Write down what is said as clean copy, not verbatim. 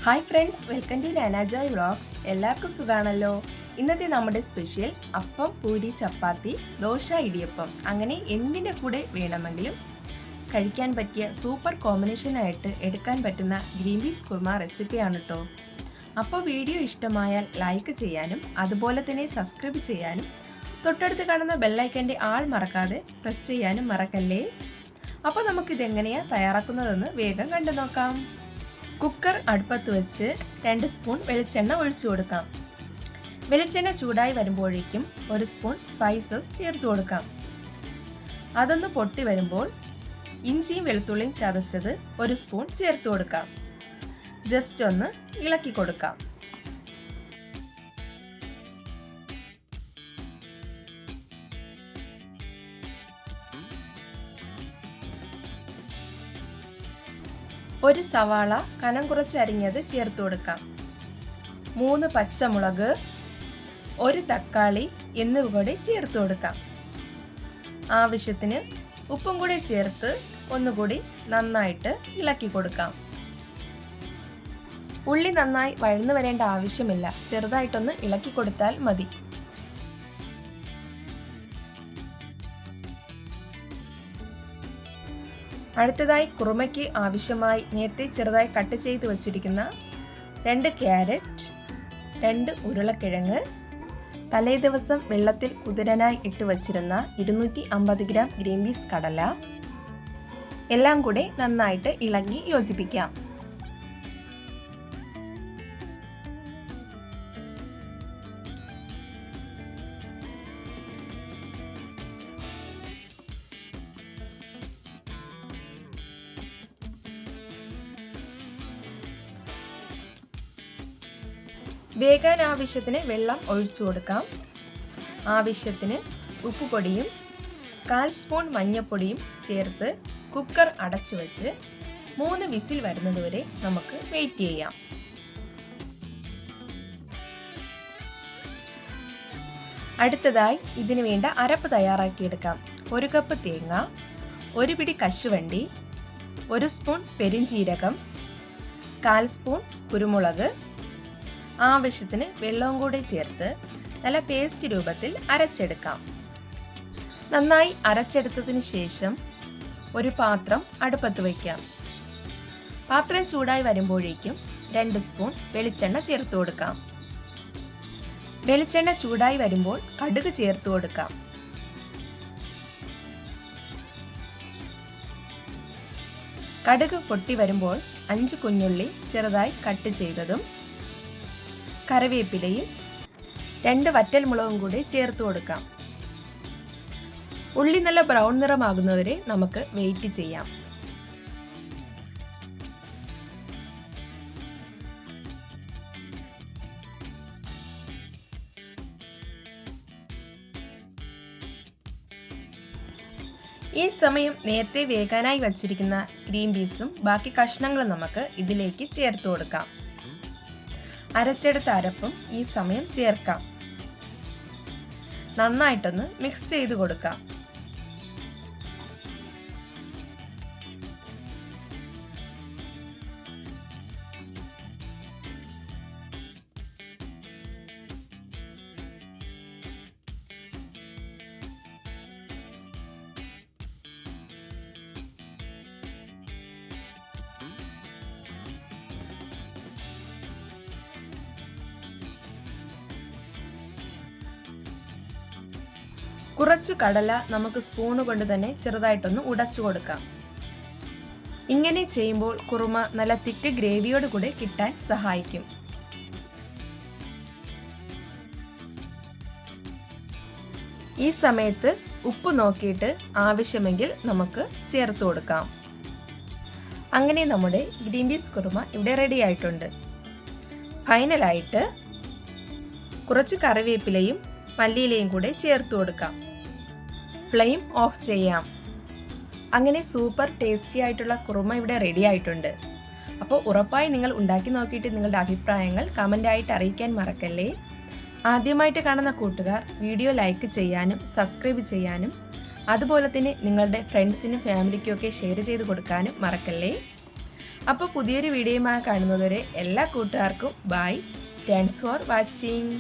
Hi friends, welcome to Nana Joy vlogs. എല്ലാവർക്കും സുഖാണല്ലോ. ഇന്നത്തെ നമ്മുടെ സ്പെഷ്യൽ അപ്പം, പൂരി, ചപ്പാത്തി, ദോശ, ഇടിയപ്പം, അങ്ങനെ എന്തിൻ്റെ കൂടെ വേണമെങ്കിലും കഴിക്കാൻ പറ്റിയ സൂപ്പർ കോമ്പിനേഷനായിട്ട് എടുക്കാൻ പറ്റുന്ന ഗ്രീൻ പീസ് കുർമ റെസിപ്പിയാണ് കേട്ടോ. അപ്പോൾ വീഡിയോ ഇഷ്ടമായാൽ ലൈക്ക് ചെയ്യാനും അതുപോലെ തന്നെ സബ്സ്ക്രൈബ് ചെയ്യാനും തൊട്ടടുത്ത് കാണുന്ന ബെല്ലൈക്കൻ്റെ ആൾ മറക്കാതെ പ്രസ് ചെയ്യാനും മറക്കല്ലേ. അപ്പോൾ നമുക്കിതെങ്ങനെയാണ് തയ്യാറാക്കുന്നതെന്ന് വേഗം കണ്ടു നോക്കാം. കുക്കർ അടുപ്പത്ത് വെച്ച് 2 സ്പൂൺ വെളിച്ചെണ്ണ ഒഴിച്ചു കൊടുക്കാം. വെളിച്ചെണ്ണ ചൂടായി വരുമ്പോഴേക്കും 1 സ്പൂൺ സ്പൈസസ് ചേർത്ത് കൊടുക്കാം. അതൊന്ന് പൊട്ടി വരുമ്പോൾ ഇഞ്ചിയും വെളുത്തുള്ളിയും ചതച്ചത് 1 സ്പൂൺ ചേർത്ത് കൊടുക്കാം. ജസ്റ്റ് ഒന്ന് ഇളക്കി കൊടുക്കാം. ഒരു സവാള കനം കുറച്ച് അരിഞ്ഞത് ചേർത്ത് കൊടുക്കാം. 3 പച്ചമുളക്, 1 തക്കാളി എന്നിവ കൂടി ചേർത്ത് കൊടുക്കാം. ആവശ്യത്തിന് ഉപ്പും കൂടി ചേർത്ത് ഒന്നുകൂടി നന്നായിട്ട് ഇളക്കി കൊടുക്കാം. ഉള്ളി നന്നായി വഴന്നു വരേണ്ട ആവശ്യമില്ല, ചെറുതായിട്ടൊന്ന് ഇളക്കി കൊടുത്താൽ മതി. അടുത്തതായി കുറുമയ്ക്ക് ആവശ്യമായി നേരത്തെ ചെറുതായി കട്ട് ചെയ്ത് വച്ചിരിക്കുന്ന 2 ക്യാരറ്റ്, 2 ഉരുളക്കിഴങ്ങ്, തലേ ദിവസം വെള്ളത്തിൽ കുതിരാനായി ഇട്ട് വച്ചിരുന്ന 250 ഗ്രാം ഗ്രീൻ പീസ് കടല എല്ലാം കൂടെ നന്നായിട്ട് ഇളക്കി യോജിപ്പിക്കാം. വേകാൻ ആവശ്യത്തിന് വെള്ളം ഒഴിച്ചു കൊടുക്കാം. ആവശ്യത്തിന് ഉപ്പുപൊടിയും 1/4 സ്പൂൺ മഞ്ഞൾപ്പൊടിയും ചേർത്ത് കുക്കർ അടച്ചു വെച്ച് 3 വിസിൽ വരുന്നതുവരെ നമുക്ക് വെയിറ്റ് ചെയ്യാം. അടുത്തതായി ഇതിനു വേണ്ട അരപ്പ് തയ്യാറാക്കിയെടുക്കാം. 1 കപ്പ് തേങ്ങ, 1 പിടി കശുവണ്ടി, 1 സ്പൂൺ പെരിഞ്ജീരകം, 1/4 സ്പൂൺ കുരുമുളക്, ആവശ്യത്തിന് വെള്ളവും കൂടി ചേർത്ത് നല്ല പേസ്റ്റ് രൂപത്തിൽ അരച്ചെടുക്കാം. നന്നായി അരച്ചെടുത്തതിന് ശേഷം ഒരു പാത്രം അടുപ്പത്ത് വയ്ക്കാം. പാത്രം ചൂടായി വരുമ്പോഴേക്കും 2 സ്പൂൺ വെളിച്ചെണ്ണ ചേർത്ത് കൊടുക്കാം. വെളിച്ചെണ്ണ ചൂടായി വരുമ്പോൾ കടുക് ചേർത്ത് കൊടുക്കാം. കടുക് പൊട്ടി വരുമ്പോൾ 5 കുഞ്ഞുള്ളി ചെറുതായി കട്ട് ചെയ്തതും കറിവേപ്പിലയും 2 വറ്റൽമുളകും കൂടി ചേർത്ത് കൊടുക്കാം. ഉള്ളി നല്ല ബ്രൗൺ നിറമാകുന്നവരെ നമുക്ക് വെയിറ്റ് ചെയ്യാം. ഈ സമയം നേരത്തെ വേകാനായി വച്ചിരിക്കുന്ന ഗ്രീൻ പീസും ബാക്കി കഷ്ണങ്ങളും നമുക്ക് ഇതിലേക്ക് ചേർത്ത് കൊടുക്കാം. അരച്ചെടുത്ത അരപ്പും ഈ സമയം ചേർക്കാം. നന്നായിട്ടൊന്ന് മിക്സ് ചെയ്ത് കൊടുക്കാം. കുറച്ച് കടല നമുക്ക് സ്പൂണ് കൊണ്ട് തന്നെ ചെറുതായിട്ടൊന്ന് ഉടച്ചു കൊടുക്കാം. ഇങ്ങനെ ചെയ്യുമ്പോൾ കുറുമ നല്ല തിക്ക് ഗ്രേവിയോട് കൂടെ കിട്ടാൻ സഹായിക്കും. ഈ സമയത്ത് ഉപ്പ് നോക്കിയിട്ട് ആവശ്യമെങ്കിൽ നമുക്ക് ചേർത്ത് കൊടുക്കാം. അങ്ങനെ നമ്മുടെ ഗ്രീൻ പീസ് കുറുമ ഇവിടെ റെഡി ആയിട്ടുണ്ട്. ഫൈനലായിട്ട് കുറച്ച് കറിവേപ്പിലയും മല്ലിയിലയും കൂടെ ചേർത്ത് കൊടുക്കാം. ഫ്ലെയിം ഓഫ് ചെയ്യാം. അങ്ങനെ സൂപ്പർ ടേസ്റ്റി ആയിട്ടുള്ള കുറുമ ഇവിടെ റെഡി ആയിട്ടുണ്ട്. അപ്പോൾ ഉറപ്പായി നിങ്ങൾ ഉണ്ടാക്കി നോക്കിയിട്ട് നിങ്ങളുടെ അഭിപ്രായങ്ങൾ കമൻ്റായിട്ട് അറിയിക്കാൻ മറക്കല്ലേ. ആദ്യമായിട്ട് കാണുന്ന കൂട്ടുകാർ വീഡിയോ ലൈക്ക് ചെയ്യാനും സബ്സ്ക്രൈബ് ചെയ്യാനും അതുപോലെ തന്നെ നിങ്ങളുടെ ഫ്രണ്ട്സിനും ഫാമിലിക്കും ഒക്കെ ഷെയർ ചെയ്ത് കൊടുക്കാനും മറക്കല്ലേ. അപ്പോൾ പുതിയൊരു വീഡിയോയുമായി കാണുന്നതുവരെ എല്ലാ കൂട്ടുകാർക്കും ബൈ. Thanks for watching.